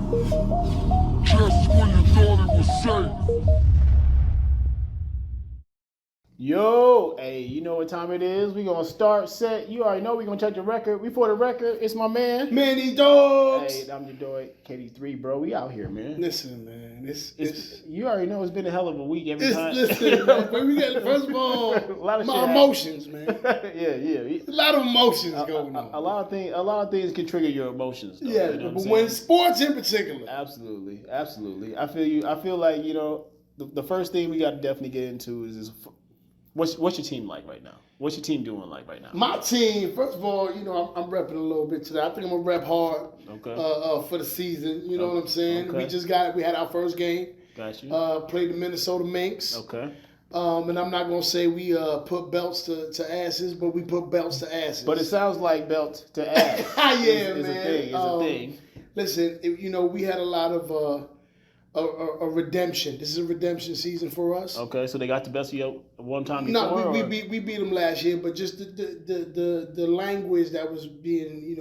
Just when you thought it was safe. Yo, hey, you know what time it is? We gonna start set. You already know we gonna check the record. We for the record. It's my man. Many dogs. Hey, I'm your dog, KD3, bro. We out here, man. Listen, man. It's you already know it's been a hell of a week every time. Listen, man. We got first of all a lot of my emotions, man. yeah. A lot of emotions going on. A lot of things can trigger your emotions. Though, yeah, you know but when sports in particular. Absolutely. I feel you. I feel like the first thing we got to definitely get into is what's your team like right now? What's your team doing like right now? My team, first of all, I'm repping a little bit today. I think I'm gonna rep hard. Okay. For the season. You know what I'm saying? Okay. We had our first game. Got you. Played the Minnesota Minx. Okay. And I'm not gonna say we put belts to asses, but we put belts to asses. But it sounds like belt to ass. Yeah, is man. It's a thing. Listen, we had a lot of a redemption. This is a redemption season for us. Okay, so they got the best of you one time before? No, we beat them last year, but just the language that was being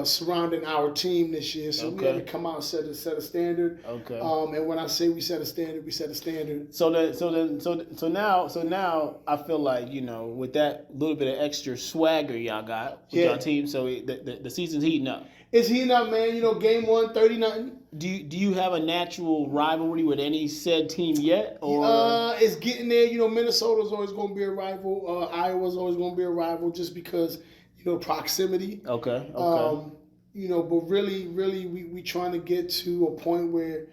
surrounding our team this year. So we had to come out and set a standard. Okay. And when I say we set a standard, we set a standard. So now I feel like with that little bit of extra swagger y'all got with y'all team, so the season's heating up. It's heating up, man. Game 1, 30-0. Do you have a natural rivalry with any said team yet? Or it's getting there. Minnesota's always going to be a rival. Iowa's always going to be a rival just because proximity. Okay. But really, we trying to get to a point where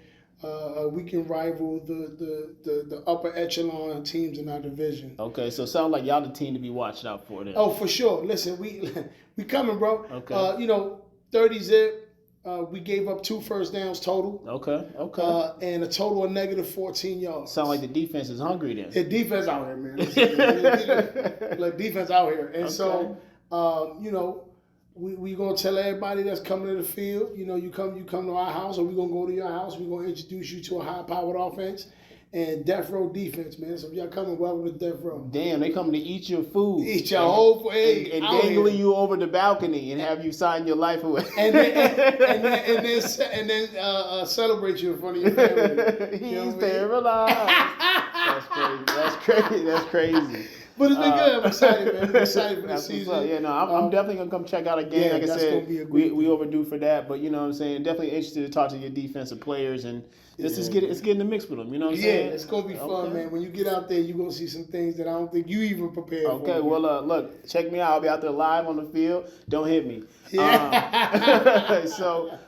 we can rival the upper echelon teams in our division. Okay, so it sounds like y'all the team to be watched out for then. Oh, for sure. Listen, we coming, bro. Okay. 30 zip. We gave up 2 first downs total. Okay. And a total of negative 14 yards. Sound like the defense is hungry then. The defense out here, man. Look, defense out here. And so, we gonna tell everybody that's coming to the field, you come to our house, or we gonna go to your house. We gonna introduce you to a high-powered offense and death row defense, man. So if y'all coming, welcome to death row. Damn, they coming to eat your food, eat your whole food, and dangling you over the balcony and have you sign your life away, and then celebrate you in front of your family. He's sterilized. That's crazy. That's crazy. But it's been good. I'm excited, man. I'm excited for the season. Yeah, no, I'm definitely gonna come check out a game. Yeah, like I said, we overdue for that, but you know what I'm saying. Definitely interested to talk to your defensive players and let's get in the mix with them. You know what I'm saying? Yeah, it's gonna be fun, man. When you get out there, you're gonna see some things that I don't think you even prepared for. Okay, well, look, check me out. I'll be out there live on the field. Don't hit me. Yeah.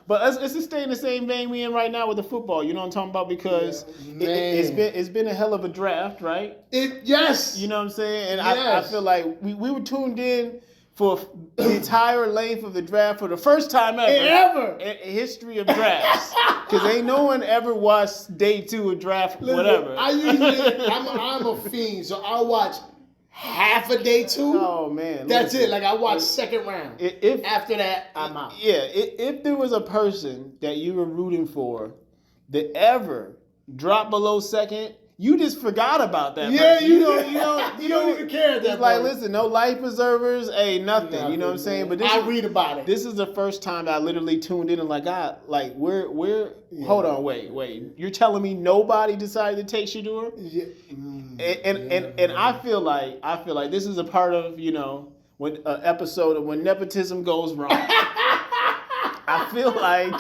But let's just stay in the same vein we in right now with the football. You know what I'm talking about? Because it's been a hell of a draft, right? Yes. You know what I'm saying? And I feel like we were tuned in for the entire length of the draft for the first time ever in history of drafts. Because ain't no one ever watched day 2 of draft, whatever. I'm a fiend, so I watch half a day 2. Oh man, that's it. Like I watch second round. After that, I'm out. Yeah, if there was a person that you were rooting for that ever dropped below second, you just forgot about that. Yeah, person. You don't even care at that point. Like, listen, no life preservers, nothing. You know what I'm saying? But I read about it. This is the first time that I literally tuned in and we're hold on, wait. You're telling me nobody decided to take Shedeur? Yeah. And I feel like this is a part of when episode of when nepotism goes wrong. I feel like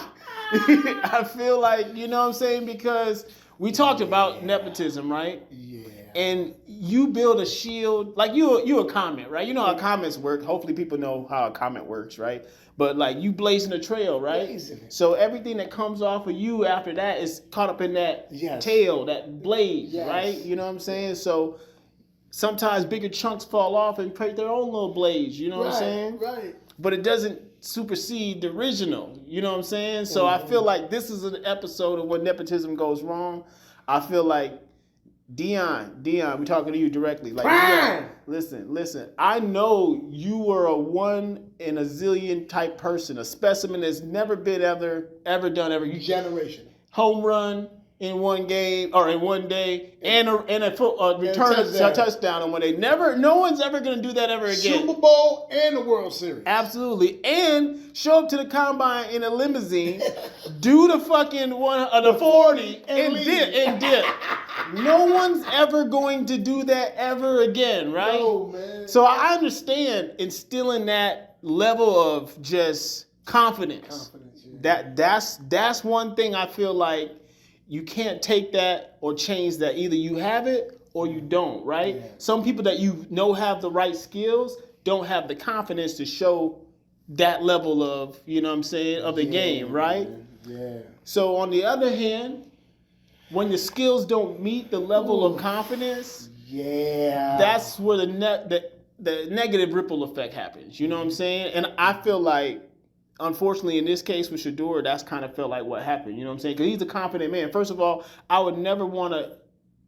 you know what I'm saying, because we talked about nepotism, right? Yeah. And you build a shield, like you a comment, right? You know how comments work. Hopefully people know how a comment works, right? But like you blazing a trail, right? So everything that comes off of you after that is caught up in that tail, that blaze, right? You know what I'm saying? So sometimes bigger chunks fall off and create their own little blaze, you know what I'm saying? Right. But it doesn't supersede the original, you know what I'm saying? So I feel like this is an episode of when nepotism goes wrong. I feel like Dion, we talking to you directly. Like, Dion, listen. I know you were a 1 in a zillion type person, a specimen that's never been ever done. Generation. Home run, in one game or in one day and a return touchdown in one day. No one's ever going to do that ever again. Super Bowl and the World Series. Absolutely. And show up to the combine in a limousine, do the fucking the 40 and dip. No one's ever going to do that ever again, right? No, man. So I understand instilling that level of just confidence. Yeah. That's one thing I feel like you can't take that or change that. Either you have it or you don't, right? Yeah. Some people that have the right skills don't have the confidence to show that level of, you know what I'm saying, of the game, right? Yeah. So on the other hand, when the skills don't meet the level of confidence, that's where the negative ripple effect happens. You know what I'm saying? And I feel like, unfortunately, in this case with Shedeur, that's kind of felt like what happened. You know what I'm saying? Because he's a confident man. First of all, I would never want to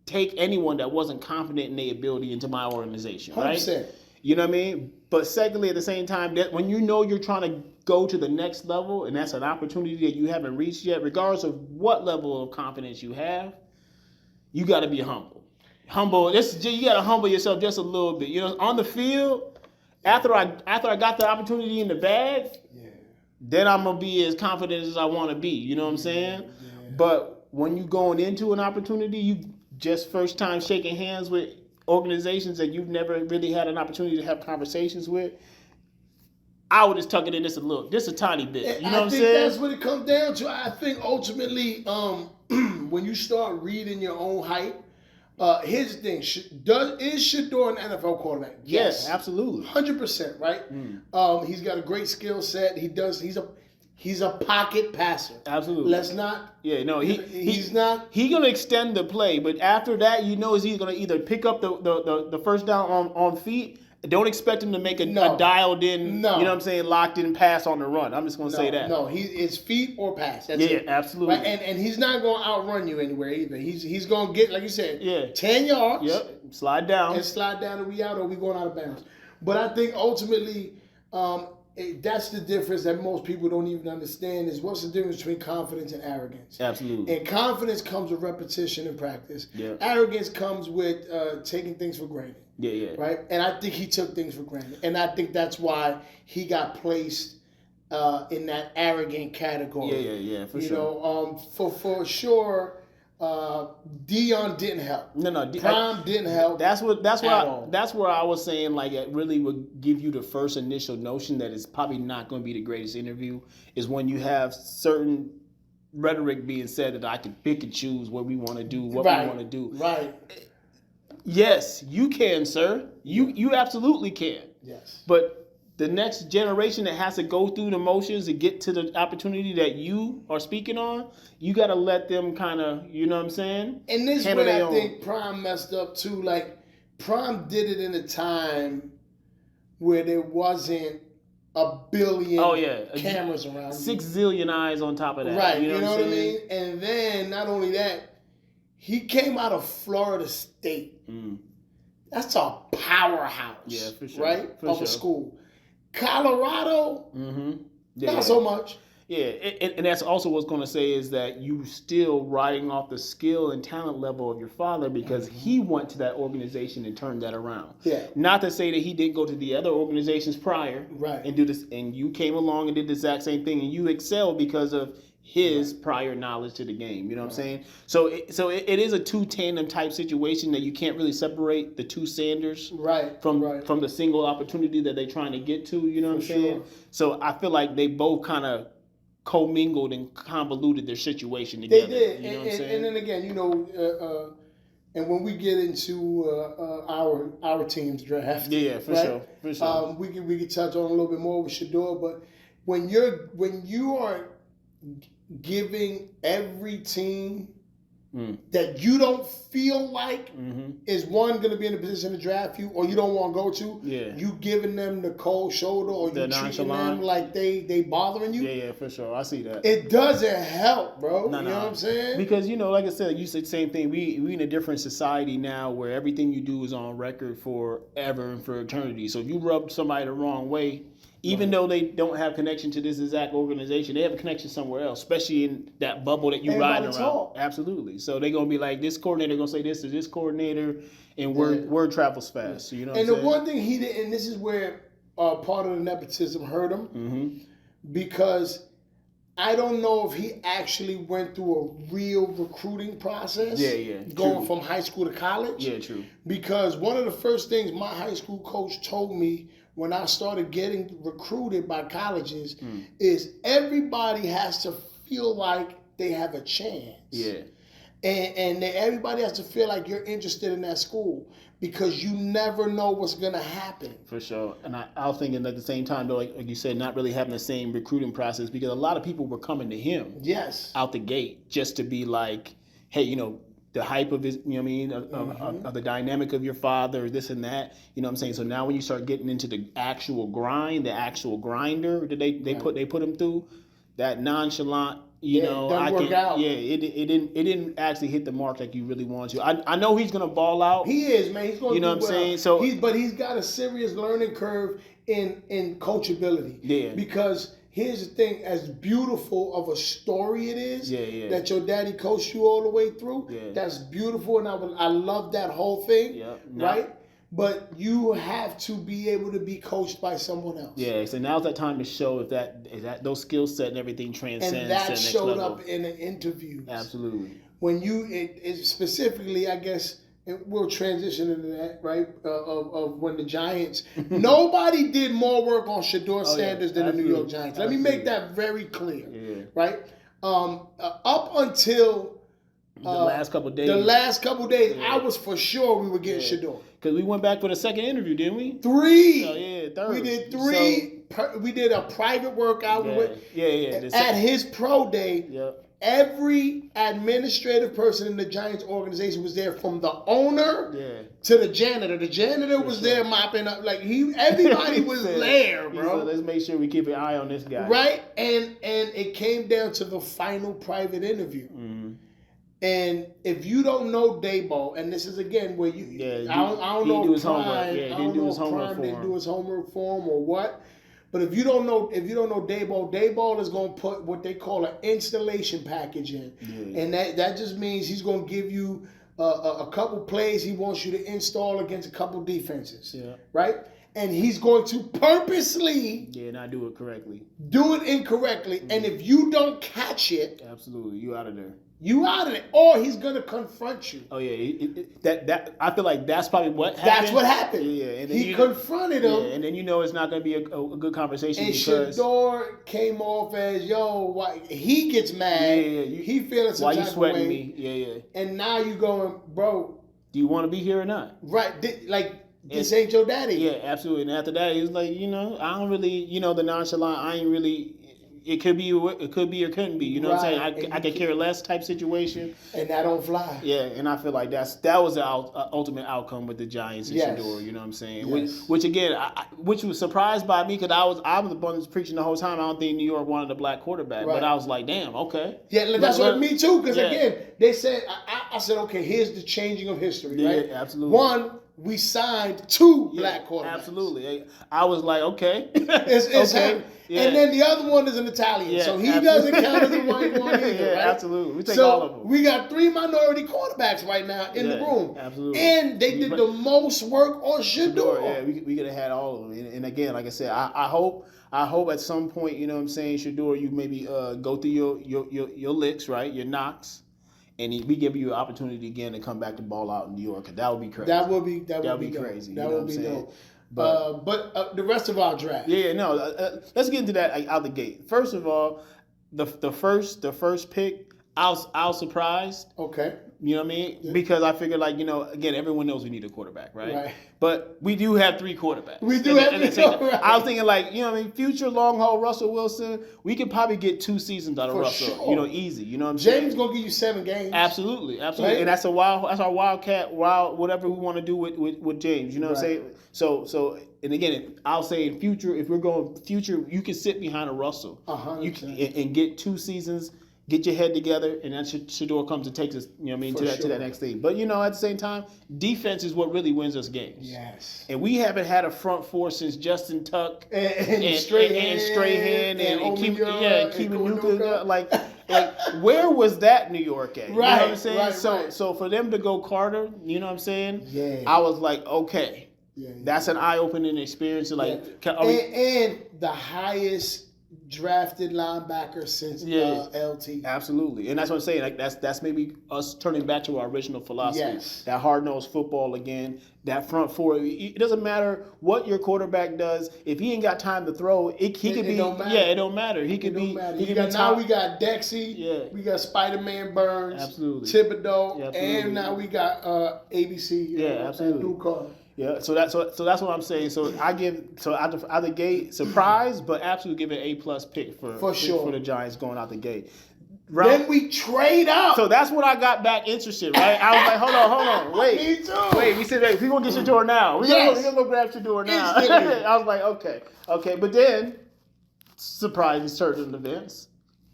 take anyone that wasn't confident in their ability into my organization, 100%. Right? You know what I mean? But secondly, at the same time, that when you know you're trying to go to the next level, and that's an opportunity that you haven't reached yet, regardless of what level of confidence you have, you got to be humble. You got to humble yourself just a little bit. You know, on the field, after I got the opportunity in the bag, then I'm gonna be as confident as I want to be. You know what I'm saying? Yeah. But when you going into an opportunity, you just first time shaking hands with organizations that you've never really had an opportunity to have conversations with, I would just tuck it in just a tiny bit. You know what I'm saying? I think that's what it comes down to. I think ultimately, when you start reading your own hype, here's the thing: is Shedeur an NFL quarterback? Yes, absolutely, 100%. Right? He's got a great skill set. He's a pocket passer. Absolutely. Let's not. Yeah, no, he's not. He's gonna extend the play, but after that, he's gonna either pick up the first down on feet. Don't expect him to make a dialed in, you know what I'm saying, locked in pass on the run. I'm just gonna say that. No, it's feet or pass. That's it. Absolutely. Right? And he's not gonna outrun you anywhere either. He's gonna get, like you said, 10 yards. Yep. Slide down. And we out, or we going out of bounds. But I think ultimately, that's the difference that most people don't even understand, is what's the difference between confidence and arrogance. Absolutely. And confidence comes with repetition and practice. Yeah. Arrogance comes with taking things for granted. Yeah. Right? And I think he took things for granted. And I think that's why he got placed in that arrogant category. Yeah, for sure. You know, for sure, Dion didn't help. No. Prime didn't help. That's where I was saying, like, it really would give you the first initial notion that it's probably not going to be the greatest interview, is when you have certain rhetoric being said that I can pick and choose what we want to do, what we want to do. Right. Yes, you can, sir. You absolutely can. Yes. But the next generation that has to go through the motions to get to the opportunity that you are speaking on, you got to let them kind of, you know what I'm saying? And this way I think Prime messed up too. Like, Prime did it in a time where there wasn't a billion cameras around. 6 zillion eyes on top of that. Right. You know what I mean? And then, not only that, he came out of Florida State. That's a powerhouse. Yeah, for sure. Right? A school. Colorado, not so much. Yeah, and that's also what's going to say is that you still riding off the skill and talent level of your father, because he went to that organization and turned that around. Yeah. Not to say that he didn't go to the other organizations prior, right, and do this, and you came along and did the exact same thing, and you excelled because of his prior knowledge to the game. You know what I'm saying? So it is a two tandem type situation that you can't really separate the two Sanders from the single opportunity that they're trying to get to. You know what I'm saying? So I feel like they both kind of commingled and convoluted their situation together. They did. You know what I'm saying? And then again, you know, and when we get into our team's draft, for sure. We can touch on a little bit more with Shedeur, but when you are giving every team that you don't feel like is one going to be in a position to draft you, or you don't want to go to, you giving them the cold shoulder, or you treating them like they bothering you. Yeah, for sure. I see that. It doesn't help, bro. You know what I'm saying? Because, you know, like I said, you said the same thing. We in a different society now where everything you do is on record forever and for eternity. So if you rub somebody the wrong way, Even though they don't have connection to this exact organization, they have a connection somewhere else, especially in that bubble that you riding around. Talk. Absolutely. So they're gonna be like, this coordinator gonna say this to this coordinator, and word travels fast. So, you know. And the one thing he did, and this is where part of the nepotism hurt him, because I don't know if he actually went through a real recruiting process. Going from high school to college. Yeah, true. Because one of the first things my high school coach told me when I started getting recruited by colleges is everybody has to feel like they have a chance. Yeah. And everybody has to feel like you're interested in that school, because you never know what's going to happen. For sure. And I was thinking at the same time, though, like you said, not really having the same recruiting process, because a lot of people were coming to him out the gate just to be like, hey, you know, the hype of his, you know what I mean, of the dynamic of your father, this and that, you know what I'm saying? So now when you start getting into the actual grind, the actual grinder that they put him through, that nonchalant, you know, it didn't actually hit the mark like you really want to. I know he's gonna ball out. He is, man. He's gonna. You know what I'm saying? So, but he's got a serious learning curve in coachability. Yeah. Because here's the thing: as beautiful of a story it is, that your daddy coached you all the way through. Yeah. That's beautiful, and I love that whole thing. Yeah. Right. But you have to be able to be coached by someone else. Yeah, so now's that time to show if that those skill set and everything transcends. And that showed up in an interview. Absolutely. When it specifically, I guess, we'll transition into that, right? Of when the Giants, nobody did more work on Shador Sanders than the New York Giants. Let me make that very clear, right? Up until the last couple days. I was for sure we were getting Shedeur. Because we went back for the second interview, didn't we? 3. Oh, third. We did 3. So, we did a private workout at his pro day. Yep. Every administrative person in the Giants organization was there, from the owner to the janitor. The janitor was there mopping up. Like everybody was there, bro. So let's make sure we keep an eye on this guy. Right? And it came down to the final private interview. Mm-hmm. And if you don't know Daboll, and this is again where I don't know if Prime didn't do his homework for him or what. But if you don't know Daboll is going to put what they call an installation package in, and that just means he's going to give you a couple plays he wants you to install against a couple defenses, right? And he's going to purposely not do it correctly, do it incorrectly, and if you don't catch it, absolutely, you out of there. Or he's gonna confront you. Oh yeah, that I feel like that's probably what happened. That's what happened. Yeah, and then he confronted him. Yeah, and then it's not gonna be a good conversation. And Shedeur came off as why he gets mad. He feeling some type of way. Why you sweating me? Yeah. And now you going, bro? Do you want to be here or not? Right, this ain't your daddy. Yeah, absolutely. And after that, he was like, I don't really, the nonchalant. I ain't really. It could be or couldn't be. You know what I'm saying? I could care less type situation. And that don't fly. Yeah, and I feel like that was the ultimate outcome with the Giants and Shedeur. You know what I'm saying? Yes. Which again, which was surprised by me, because I was the one that's preaching the whole time. I don't think New York wanted a black quarterback, but I was like, damn, okay. Yeah, that's what me too. Because again, they said I said, okay, here's the changing of history. Right? Yeah, absolutely. One, we signed 2 black quarterbacks. Absolutely. I was like, okay. It's okay. Yeah. And then the other one is an Italian, so he doesn't count as a white one either, right? Absolutely. We take all of them. We got 3 minority quarterbacks right now in the room. Absolutely. And they did the most work on Shedeur. Yeah, we could have had all of them. And again, like I said, I hope at some point, you know what I'm saying, Shedeur, you maybe go through your licks, right? Your knocks. And we give you an opportunity again to come back to ball out in New York. That would be crazy. That would be crazy. That would be dope. But the rest of our draft. Let's get into that out the gate. First of all, the first pick, I was surprised. Okay. You know what I mean? Yeah. Because I figured, again, everyone knows we need a quarterback, right? But we do have 3 quarterbacks. We do have 3 quarterbacks. I was thinking, you know what I mean? Future long haul Russell Wilson, we could probably get 2 seasons out of Russell. Sure. Easy. You know what I'm saying? James gonna give you 7 games. Absolutely. Right? And that's our wildcat, whatever we want to do with James. You know what I'm saying? So and again, I'll say in future, if we're going future, you can sit behind a Russell. 100%. And get 2 seasons. get your head together, and then Shedeur comes and takes us, you know what I mean, to that next thing. But, you know, at the same time, defense is what really wins us games. Yes. And we haven't had a front four since Justin Tuck and Strahan and Kiwanuka. Like, where was that New York at? You know what I'm saying? Right. So for them to go Carter, you know what I'm saying? Yeah. I was like, okay. That's an eye-opening experience. Like, and the highest drafted linebacker since LT. Absolutely, and that's what I'm saying. Like that's maybe us turning back to our original philosophy. Yes. That hard-nosed football again. That front four. It doesn't matter what your quarterback does. If he ain't got time to throw, he could be. Don't matter. Yeah, it don't matter. He could be. Now we got Dexy. Yeah. We got Spider-Man Burns. Absolutely. Thibodeau. Yeah, absolutely. And now we got ABC. Yeah, absolutely. Duke Carter. Yeah, so that's what I'm saying. So I give out the gate surprise, but absolutely give it an A+ pick for the Giants going out the gate. Then we trade up. So that's when I got back interested, right? I was like, hold on, wait. Me too. Wait, we said, we're going to get Shedeur now. We're going to go grab Shedeur now. I was like, okay. But then, surprising certain events,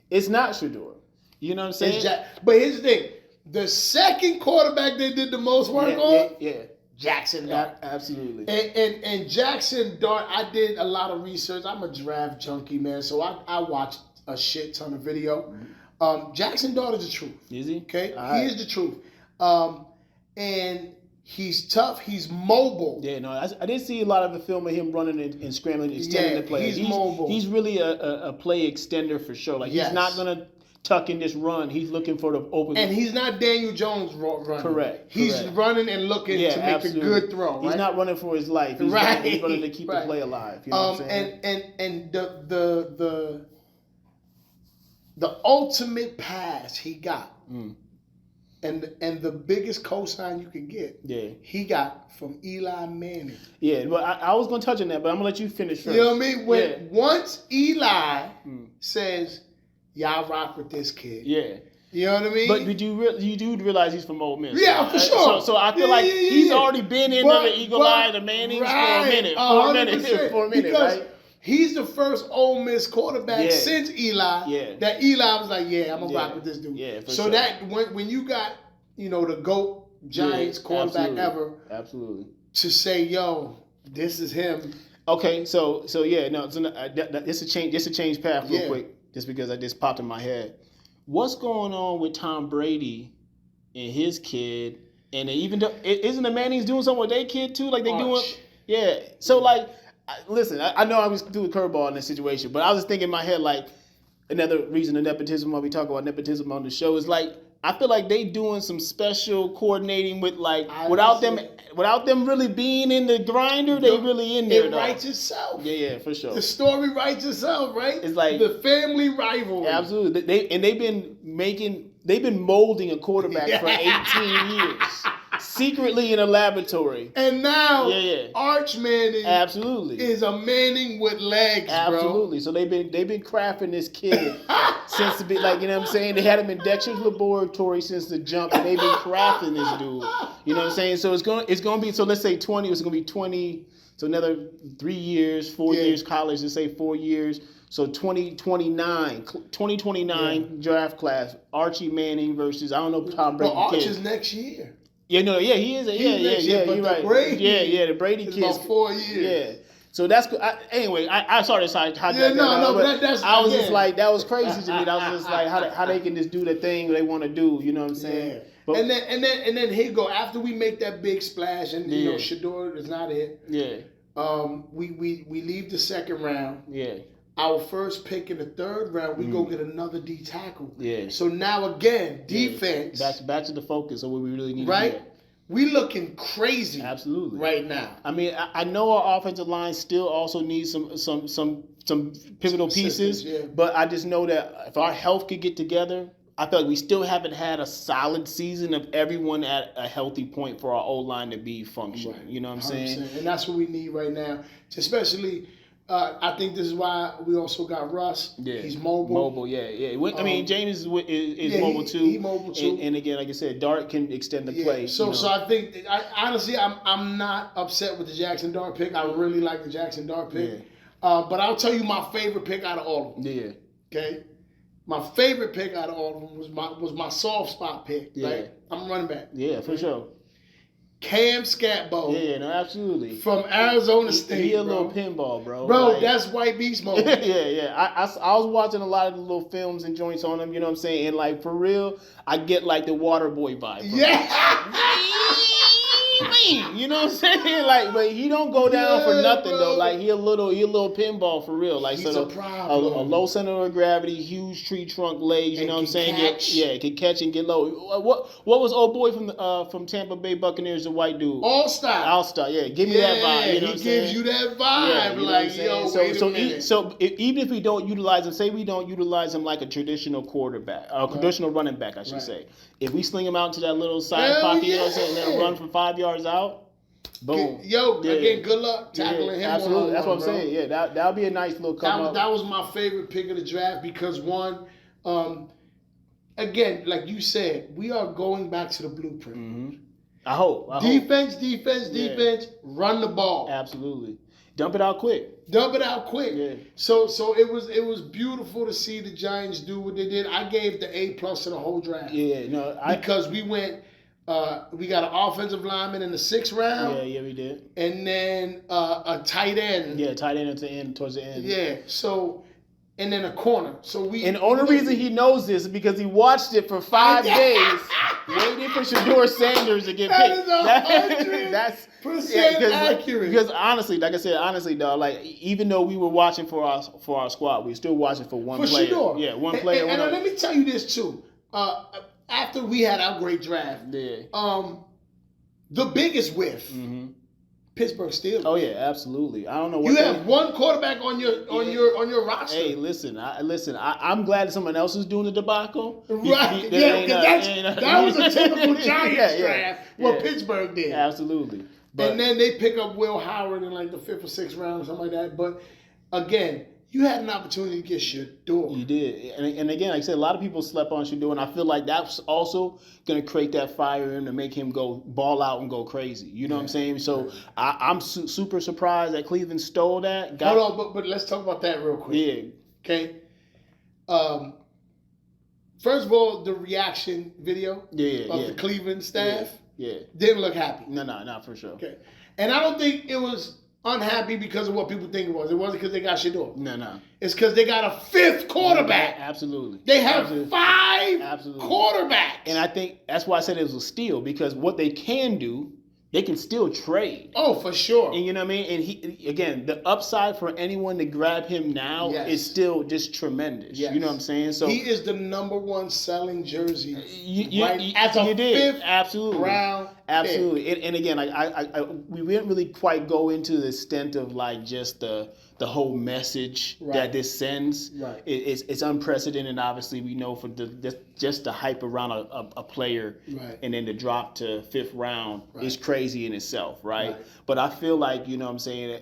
it's not Shedeur. You know what I'm saying? But here's the thing. The second quarterback they did the most work on? Yeah. Jackson Dart. Absolutely. And Jackson Dart, I did a lot of research. I'm a draft junkie, man, so I watched a shit ton of video. Jackson Dart is the truth. Is he? Okay? All right. He is the truth. And he's tough. He's mobile. Yeah, no, I did see a lot of the film of him running and scrambling, extending the play. He's mobile. He's really a play extender for sure. Like, he's not going to tuck in this run. He's looking for the open. And he's not Daniel Jones running. Correct. He's running and looking to make a good throw. Right? He's not running for his life. He's running to keep the play alive. You know what I'm saying? And the ultimate pass he got, and the biggest cosign you could get, he got from Eli Manning. Yeah, but I was going to touch on that, but I'm going to let you finish first. You know what I mean? Once Eli says, y'all rock with this kid. Yeah. You know what I mean? But you do realize he's from Ole Miss. Yeah, for sure. So I feel like he's already been in the Eagle Eye, the Mannings for a minute. Because right? he's the first Ole Miss quarterback since Eli that Eli was like, I'm going to rock with this dude. Yeah, for so sure. that when you got, the GOAT Giants quarterback ever. Absolutely. To say, yo, this is him. Okay, so it's a change path real quick. Just because I just popped in my head. What's going on with Tom Brady and his kid? And even though, isn't the Mannings doing something with their kid too? Like they doing, So like, listen, I know I was doing curveball in this situation, but I was just thinking in my head like another reason of nepotism. When we talk about nepotism on the show is like I feel like they doing some special coordinating with like without them really being in the grinder, they really in there. It writes itself. Yeah, for sure. The story writes itself, right? It's like the family rivalry. Absolutely. They've been molding a quarterback for 18 years. Secretly in a laboratory. And now Arch Manning is a Manning with legs, Absolutely. Bro. So they've been crafting this kid since the like, you know what I'm saying? They had him in Dexter's laboratory since the jump, and they've been crafting this dude. You know what I'm saying? So it's gonna be, so let's say 20, it's gonna be 20, so another 3 years, 4 years college, let's say 4 years. So 2029 draft class, Archie Manning versus Tom Brady. Well, Arch is next year. He is. You're right. The Brady kid. About 4 years. Yeah. So that's good. Anyway, I started side. But that's. I was just like, that was crazy to me. That was just like how they can just do the thing they want to do. You know what I'm saying? Yeah. But, and then here you go. After we make that big splash, and Shedeur is not it. Yeah. We leave the second round. Yeah. Our first pick in the third round, we go get another D tackle. Yeah. So now again, defense. Back to the focus of what we really need to do. We looking crazy. Absolutely. Right now. I mean, I know our offensive line still also needs some pivotal pieces, but I just know that if our health could get together, I feel like we still haven't had a solid season of everyone at a healthy point for our O-line to be functioning. Right. You know what I'm saying? And that's what we need right now, especially. I think this is why we also got Russ. Yeah. He's mobile. Yeah. I mean, James is mobile too. He's mobile too. And again, like I said, Dart can extend the play. So I think, honestly, I'm not upset with the Jackson Dart pick. I really like the Jackson Dart pick. But I'll tell you my favorite pick out of all of them. Yeah. Okay? My favorite pick out of all of them was my soft spot pick. Yeah. Right? I'm running back. Yeah, for sure. Cam Scatbo. Yeah, no, absolutely. From Arizona State. He a little pinball, bro. Bro, like, that's white beast mode. yeah. I was watching a lot of the little films and joints on him, you know what I'm saying? And like, for real, I get like the water boy vibe. You know what I'm saying? Like, but he don't go down for nothing, bro. though. Like, he a little pinball for real. Like, He's so a problem. a low center of gravity, huge tree trunk legs. You know what I'm saying? Can catch and get low. What was old boy from Tampa Bay Buccaneers, the white dude? All Star, yeah. Give me that vibe. You know he gives you that vibe. Like, yo, wait a minute. So even if we don't utilize him, say we don't utilize him like a traditional quarterback, traditional running back, I should say. If we sling him out into that little side pocket, you know what I'm saying, and then run from 5 yards out, boom. Again, good luck tackling him. Absolutely, that's what I'm saying. Yeah, that'll be a nice little come up. That was my favorite pick of the draft because one, again, like you said, we are going back to the blueprint. Mm-hmm. I hope. Defense, run the ball. Absolutely. Dump it out quick. Yeah. So it was beautiful to see the Giants do what they did. I gave the A+ to the whole draft. Yeah, no, because we went. We got an offensive lineman in the 6th round. Yeah, we did. And then a tight end. Yeah, tight end towards the end. Yeah. So, and then a corner. So we. And the only reason he knows this is because he watched it for 5 days, waiting for Shador Sanders to get picked. That's 100% accurate. Because honestly, like I said, dog, like even though we were watching for our squad, we were still watching for one player. Shedeur. Yeah, one player. And let me tell you this too. After we had our great draft, the biggest whiff, Pittsburgh Steelers. Oh yeah, absolutely. I don't know what you have one quarterback on your roster. Hey, listen. I'm glad that someone else is doing the debacle. Right? That was a typical Giants draft. What Pittsburgh did. Absolutely. And then they pick up Will Howard in like the 5th or 6th round or something like that. But again, you had an opportunity to get Shedeur. You did. And again, like I said, a lot of people slept on Shedeur, and I feel like that's also going to create that fire in him to make him go ball out and go crazy. You know what I'm saying? So I'm super surprised that Cleveland stole that. Hold on, but let's talk about that real quick. Yeah. Okay. First of all, the reaction video of the Cleveland staff didn't look happy. No, not for sure. Okay. And I don't think it was unhappy because of what people think it was. It wasn't because they got Shedeur. No. It's because they got a 5th quarterback. Absolutely. They have 5 quarterbacks. And I think that's why I said it was a steal, because what they can do, they can still trade. Oh, for sure. And you know what I mean? And he, again, the upside for anyone to grab him now is still just tremendous. Yes. You know what I'm saying? So he is the #1 selling jersey as a 5th round. Absolutely. And again, we didn't really quite go into the extent of like just the whole message that this sends. Right. It's unprecedented. Obviously, we know for just the hype around a player, and then the drop to 5th round is crazy in itself, right? But I feel like, you know what I'm saying,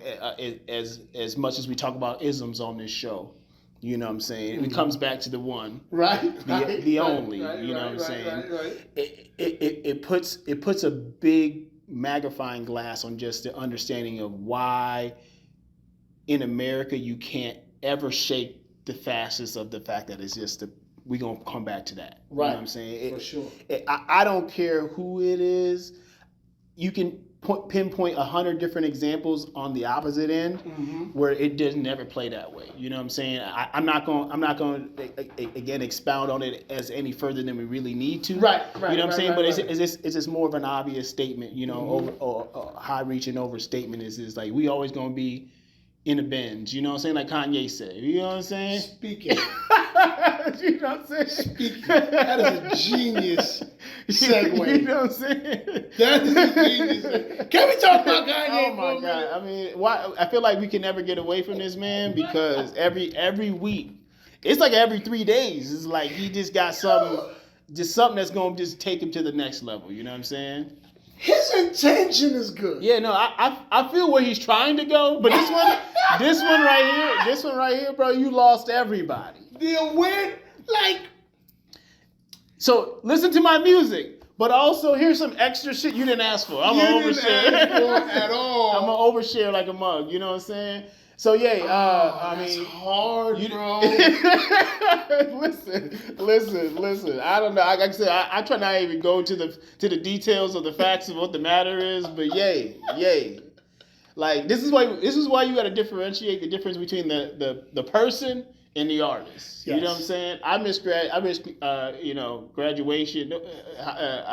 as much as we talk about isms on this show, you know what I'm saying, it comes back to the one, the only, you know what I'm saying. It puts a big magnifying glass on just the understanding of why in America you can't ever shake the facets of the fact that it's just we're going to come back to that. You know what I'm saying? For sure. I don't care who it is. You can pinpoint 100 different examples on the opposite end where it does never play that way. You know what I'm saying? I'm not going again expound on it as any further than we really need to. Right. You know what I'm saying? But it's just more of an obvious statement, you know, or high-reaching overstatement is like we always going to be in the bins, you know what I'm saying? Like Kanye said, you know what I'm saying? Speaking. You know what I'm saying? Speaking. That is a genius segue. You know what I'm saying? That is a genius. Can we talk about Kanye? Oh my God! I mean, why? I feel like we can never get away from this man because every week, it's like every 3 days, it's like he just got something that's gonna just take him to the next level. You know what I'm saying? His intention is good. Yeah, no, I feel where he's trying to go, but this one right here, bro, you lost everybody. So listen to my music, but also here's some extra shit you didn't ask for. I'm gonna overshare at all. I'm gonna overshare like a mug. You know what I'm saying? So yeah, I that's mean, hard, bro. listen. I don't know. Like I said, I try not to even go to the details of the facts of what the matter is. But yay. Like this is why you got to differentiate the difference between the person and the artist. You know what I'm saying? I miss graduation. I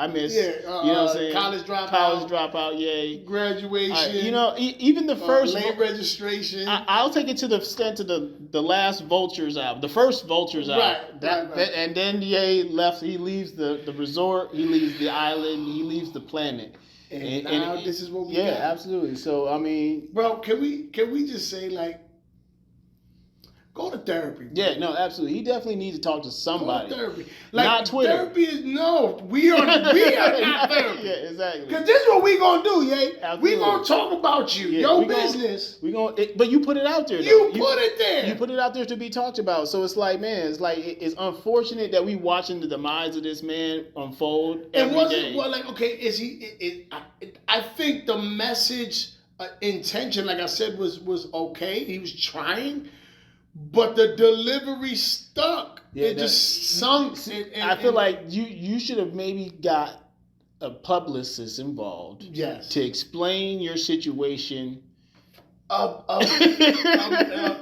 miss you know what I'm saying? College dropout, yay. Graduation. Even the first late registration. I'll take it to the extent to the last Vultures album, the first Vultures album. Right. And then Ye left. He leaves the resort. He leaves the island. He leaves the planet. And now this is what we got. Yeah, absolutely. So I mean, bro, can we just say like, go to therapy. Bro. Yeah, no, absolutely. He definitely needs to talk to somebody. Go to therapy. Like, not Twitter. Therapy is we are not therapy. Yeah, exactly. Because this is what we gonna do, Ye. Absolutely. We gonna talk about you, your business. But you put it out there. You put it there. You put it out there to be talked about. So it's like, man, it's unfortunate that we watching the demise of this man unfold every day. Well, like, okay, is he? I think the message intention, like I said, was okay. He was trying. But the delivery stuck. Yeah, it just sunk. I feel like you should have maybe got a publicist involved. Yes. To explain your situation.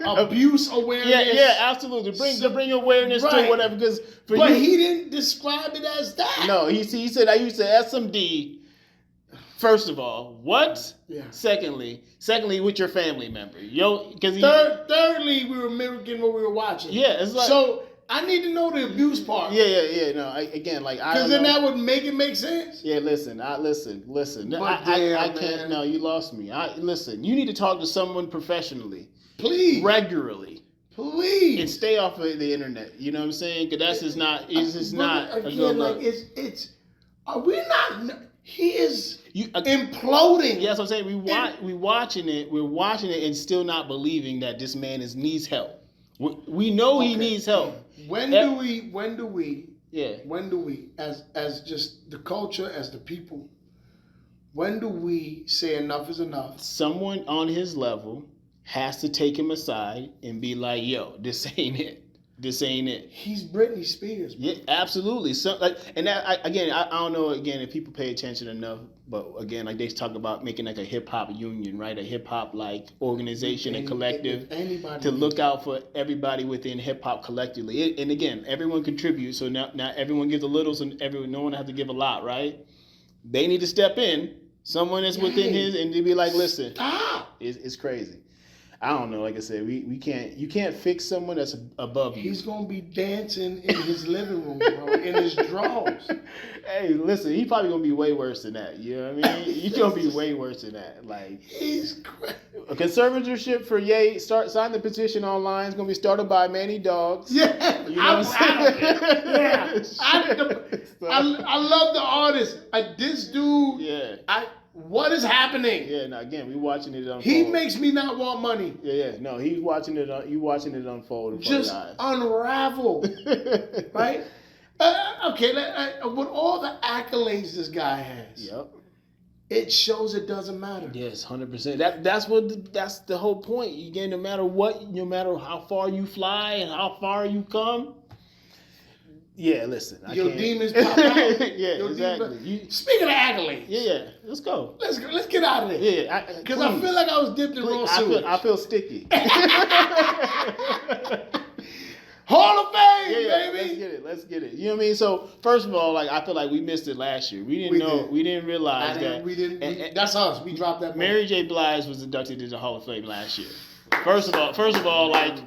Abuse awareness. Yeah, absolutely. To bring awareness to whatever. But he didn't describe it as that. No, he said I used to SMD. First of all, what? Yeah. Secondly, with your family member. Thirdly, we were mimicking what we were watching. Yeah, it's like. So I need to know the abuse part. Yeah. No, because then that would make sense. Yeah, listen. I can't. No, you lost me. Listen. You need to talk to someone professionally, please, regularly, please, and stay off of the internet. You know what I'm saying? Because that's just not. It's just not. Again, like it's. Are we not? He is imploding. Yeah, that's what I'm saying. We're watching it and still not believing that this man needs help. We know he needs help. When do we, as just the culture, as the people, when do we say enough is enough? Someone on his level has to take him aside and be like, yo, this ain't it. This ain't it. He's Britney Spears, bro. Yeah, absolutely. So, and that I don't know if people pay attention enough, but again, like they talk about making like a hip hop union, right? A hip hop like organization and collective to look out for everybody within hip hop collectively. And again, everyone contributes, so now everyone gives a little, so no one has to give a lot, right? They need to step in. Someone that's within his, and to be like, listen, stop. It's crazy. I don't know. Like I said, we can't. You can't fix someone that's above you. He's gonna be dancing in his living room, bro, in his drawers. Hey, listen, he's probably gonna be way worse than that. You know what I mean? He's gonna be way worse than that. Like he's crazy. A conservatorship for Ye. Sign the petition online. It's gonna be started by Manny Dogs. Yeah, you know what I'm saying? Yeah, I love the artist. This dude. Yeah. What is happening? Yeah, now again, we watching it unfold. He makes me not want money. Yeah. No, he's watching it. You watching it unfold. Just unravel, right? Okay, with all the accolades this guy has, it shows it doesn't matter. Yes, 100%. That's the whole point. Again, no matter how far you fly and how far you come. Yeah, listen. Your demons pop out. Yeah, exactly. Speaking of accolades. Yeah. Let's go. Let's get out of there. Yeah, because I feel like I was dipped in raw sewage. I feel sticky. Hall of Fame, baby. Let's get it. You know what I mean? So first of all, like I feel like we missed it last year. We didn't realize that. We didn't. That's us. We dropped that. Mary J. Blige was inducted into the Hall of Fame last year. First of all, like.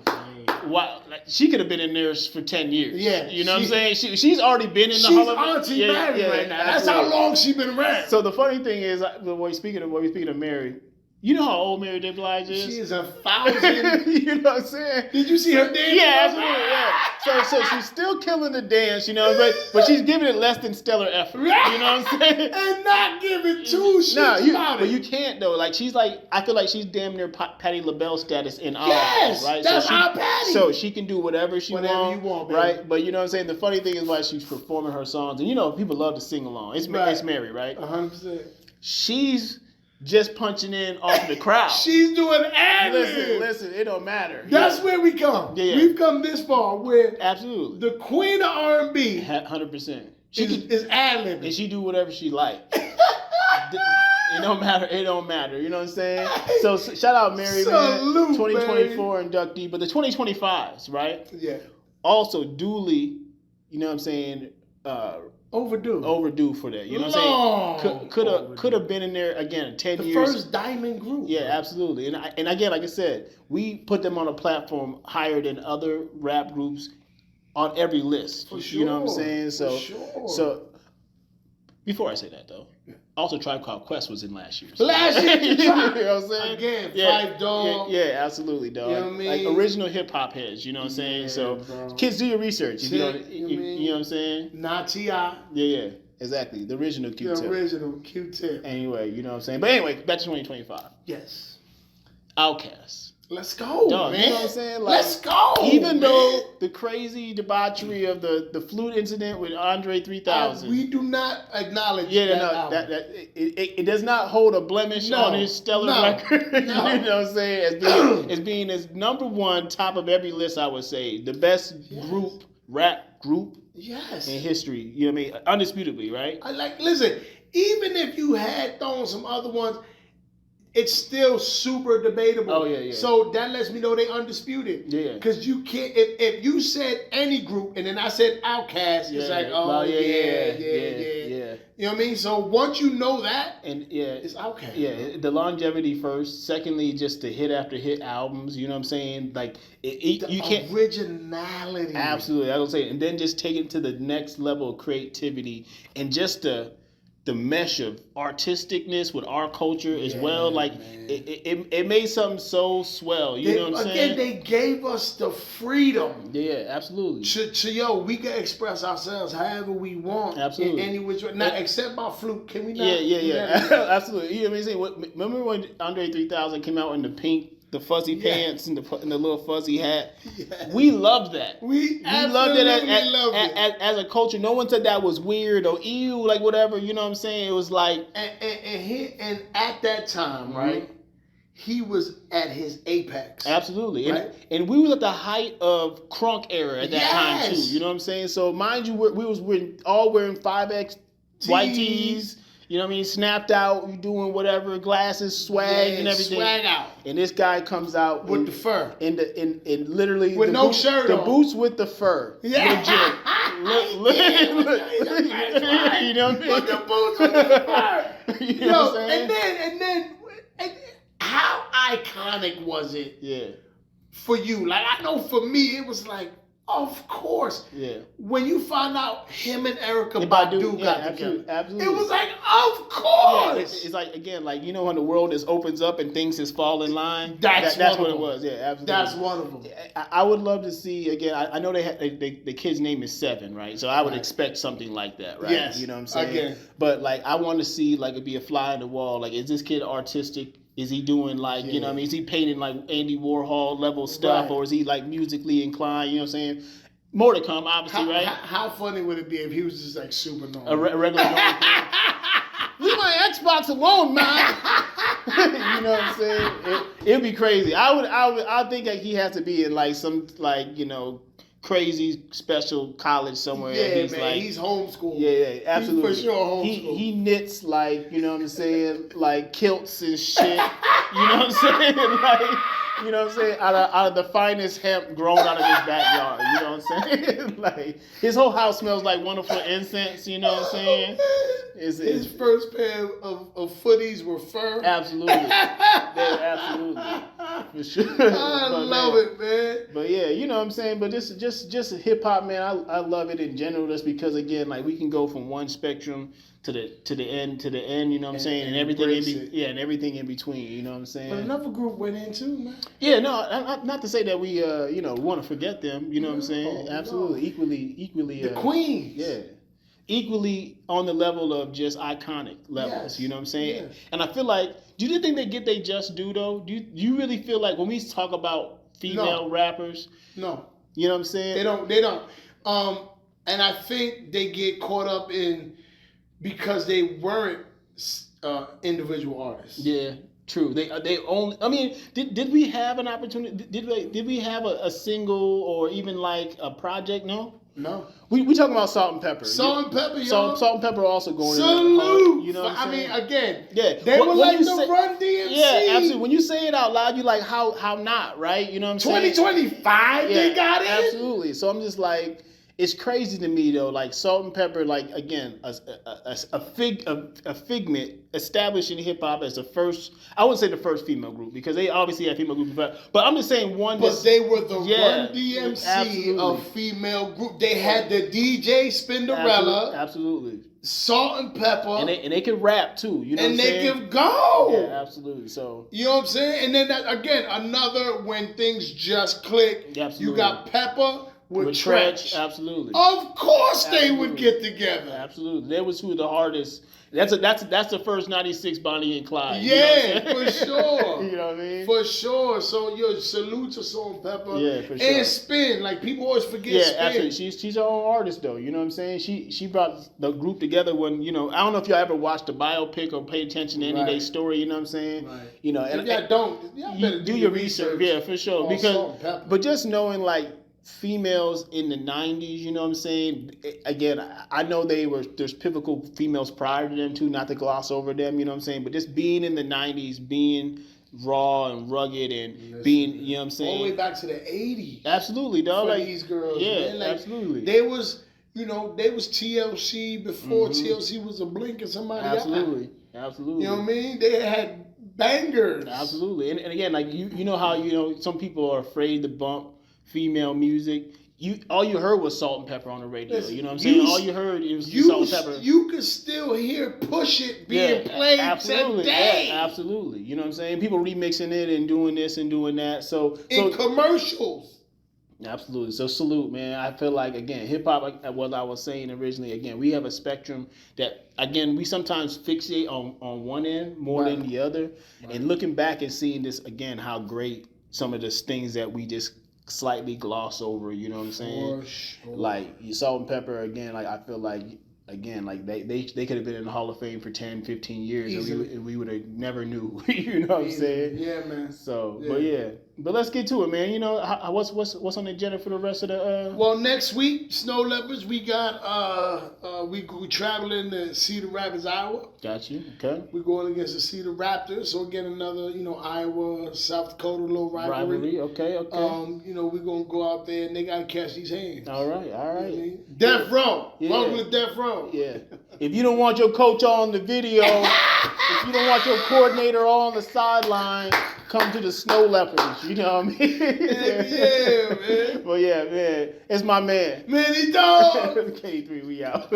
Wow, like she could have been in there for 10 years. Yeah, you know what I'm saying? She's already been in the Hall of Fame. She's Auntie Mary right now. That's how long she's been around. So the funny thing is, when we're speaking of Mary, you know how old Mary J. Blige is? She is 1,000. You know what I'm saying? Did you see her dance? Yeah, absolutely. Yeah. So she's still killing the dance, you know, but she's giving it less than stellar effort. Right. You know what I'm saying? And not giving two shits about it. But you can't though. Like I feel like she's damn near Patti LaBelle status in our yes, right? That's our Patti. So she can do whatever you want, baby. Right? But you know what I'm saying? The funny thing is why she's performing her songs, and you know people love to sing along. It's Mary, right? 100%. She's just punching in off the crowd. She's doing ad-libs. Listen, it don't matter. That's where we come. Yeah. We've come this far where absolutely the queen of R&B 100%. is ad-libbing. And she do whatever she like. It don't matter. It don't matter. You know what I'm saying? So shout out Mary, Salute, man. 2024 inductee, but the 2025s, right? Yeah. Also duly, you know what I'm saying? Overdue for that. You know what I'm saying? Could have been in there again 10 years. The first diamond group. Yeah, absolutely. And again, like I said, we put them on a platform higher than other rap groups on every list. For sure. You know what I'm saying? So, for sure. So before I say that though, also Tribe Called Quest was in last year's. You know what I'm saying? Again, yeah, Five Dog. Yeah, absolutely, dog. You know what I mean? Like original hip hop heads, you know what I'm saying? So bro. Kids, do your research. If you know what I'm saying? Not T.I. Yeah, exactly. The original Q-Tip. The original Q-Tip. Anyway, you know what I'm saying? But anyway, back to 2025. Yes. Outkast. Let's go, Dog, man. you know what I'm saying? Like, let's go. Even though the crazy debauchery of the flute incident with Andre 3000. We do not acknowledge it does not hold a blemish on his stellar record. You know what I'm saying? As being his number one, top of every list, I would say. The best rap group in history. You know what I mean? Undisputably, right? Listen, even if you had thrown some other ones, it's still super debatable. Oh, yeah. So that lets me know they undisputed. Yeah. Because you can't, if you said any group and then I said Outkast, it's like, yeah. You know what I mean? So once you know that, it's Outkast. Yeah, the longevity first. Secondly, just the hit after hit albums. You know what I'm saying? Like, you can't. Originality. Absolutely. I was saying. And then just take it to the next level of creativity and just the mesh of artisticness with our culture as well. Like it made something so swell. You know what I'm saying? Again, they gave us the freedom. Yeah, absolutely. We can express ourselves however we want. Absolutely. In any which way. Not except by flute. Can we not? Yeah. Absolutely. You know what I'm saying? Remember when Andre 3000 came out in the pink, the fuzzy pants and the little fuzzy hat? Yes. We loved that. We loved it as a culture. No one said that was weird or ew, like whatever. You know what I'm saying? It was like and at that time, right? He was at his apex. Absolutely. Right? And we was at the height of crunk era at that time too. You know what I'm saying? So mind you, we're all wearing 5X white tees. You know what I mean? Snapped out, you doing whatever, glasses, swag, and everything. Swag out. And this guy comes out with the fur. In literally with no shirt on. The boots with the fur. Yeah. Look. You know what I mean? With the boots with the fur. You know what I'm saying? And then how iconic was it? Yeah. For you? Like, I know for me, it was like, of course. Yeah. When you find out him and Erykah Badu got together. Absolutely. It was like, of course. Yeah, it's like, again, like, you know when the world just opens up and things just fall in line? That's what it was. Yeah, absolutely. That's one of them. I would love to see, again, I know the kid's name is Seven, right? So I would expect something like that, right? Yes. You know what I'm saying? Again. But, like, I want to see, like, it be a fly in the wall. Like, is this kid artistic? Is he doing like, you know what I mean? Is he painting like Andy Warhol level stuff? Or is he like musically inclined? You know what I'm saying? More to come, obviously, right? How funny would it be if he was just like super normal? A regular normal kid. Leave my Xbox alone, man. You know what I'm saying? It'd be crazy. I think like he has to be in like some like, you know, crazy special college somewhere. Yeah, he's man, like, he's homeschooled. Yeah, absolutely. He's for sure homeschooled. He knits like, you know what I'm saying, like kilts and shit. You know what I'm saying? Like, you know what I'm saying? Out of the finest hemp grown out of his backyard. You know what I'm saying? Like his whole house smells like wonderful incense. You know what I'm saying? His first pair of footies were fur. Absolutely. Absolutely. For sure. I love it, man. But yeah, you know what I'm saying? But this just hip hop, man. I love it in general just because again, like we can go from one spectrum to the end, you know what I'm saying? And everything and everything in between, you know what I'm saying? But another group went in too, man. Yeah, no, not to say that we want to forget them, you know what I'm saying? Absolutely. Equally the Queens. Yeah. Equally on the level of just iconic levels, you know what I'm saying? Yes. And I feel like, do you think they get they just due though? Do you really feel like when we talk about female rappers? No. You know what I'm saying? They don't. And I think they get caught up in because they weren't individual artists. Yeah, true. They only. I mean, did we have an opportunity? Did we have a single or even like a project? No. No. We talking about Salt and Pepper. Salt and Pepper, y'all. Salt and Pepper also going. Salute. You know what I'm saying? I mean, again, yeah, they were like the say, Run DMC. Yeah, absolutely. When you say it out loud, you like how not, right? You know what I'm saying? 2025, they got it. Absolutely. So I'm just like, it's crazy to me though. Like Salt and Pepper, like again, a figment established in hip hop as the first. I wouldn't say the first female group because they obviously had female groups before. But I'm just saying one. But they were the Run DMC of female group. They had the DJ Spinderella. Absolutely. Salt and Pepper. And they could rap too. You know what I'm saying? And they could go. Yeah, absolutely. So you know what I'm saying? And then that, again, another when things just click. Absolutely. You got Pepper. With Tretch. Absolutely. Of course they would get together. Absolutely. They was two of the hardest. That's the first 96 Bonnie and Clyde. Yeah, you know for sure. You know what I mean? For sure. So salute to Salt and Pepper. Yeah, for sure. And Spin. Like people always forget Spin. Yeah, absolutely. She's her own artist though. You know what I'm saying? She brought the group together when, you know, I don't know if y'all ever watched the biopic or paid attention to any day story, you know what I'm saying? Right. You know, and y'all don't, y'all better do your research. Yeah, for sure. Because but just knowing like females in the 90s, you know what I'm saying? Again, I know there's pivotal females prior to them too, not to gloss over them, you know what I'm saying? But just being in the 90s, being raw and rugged and being, you know what I'm saying? All the way back to the 80s. Absolutely, dog. For like these girls, yeah, man. Like, absolutely. They was TLC before TLC was a blink of somebody else. Absolutely. You know what I mean? They had bangers. Absolutely. And again, like you know how, you know, some people are afraid to bump female music. All you heard was Salt and Pepper on the radio. Listen, you know what I'm saying? All you heard was Salt and Pepper. You could still hear Push It being played today. Yeah, absolutely. You know what I'm saying? People remixing it and doing this and doing that. So in commercials. Absolutely. So salute, man. I feel like, again, hip hop, like what I was saying originally, again, we have a spectrum that, again, we sometimes fixate on one end more than the other. Right. And looking back and seeing this, again, how great some of the things that we just slightly gloss over, you know what I'm saying? For sure. Like Salt and Pepper, again, like I feel like, again, like they could have been in the Hall of Fame for 10, 15 years and we would have never knew. You know what I'm saying? Yeah, man. So, but let's get to it, man. You know, what's on the agenda for the rest of the? Well, next week, Snow Leopards, we got we traveling to Cedar Rapids, Iowa. Got you. Okay. We're going against the Cedar Raptors, so again another Iowa South Dakota little rivalry. Okay. We're gonna go out there and they gotta catch these hands. All right. You know what I mean? Death Row. Welcome to Death Row. Yeah. If you don't want your coach on the video, if you don't want your coordinator on the sideline, come to the Snow Leopards. You know what I mean? Yeah, man. Well, yeah, man. It's my man. Manny Dog. K3, we out.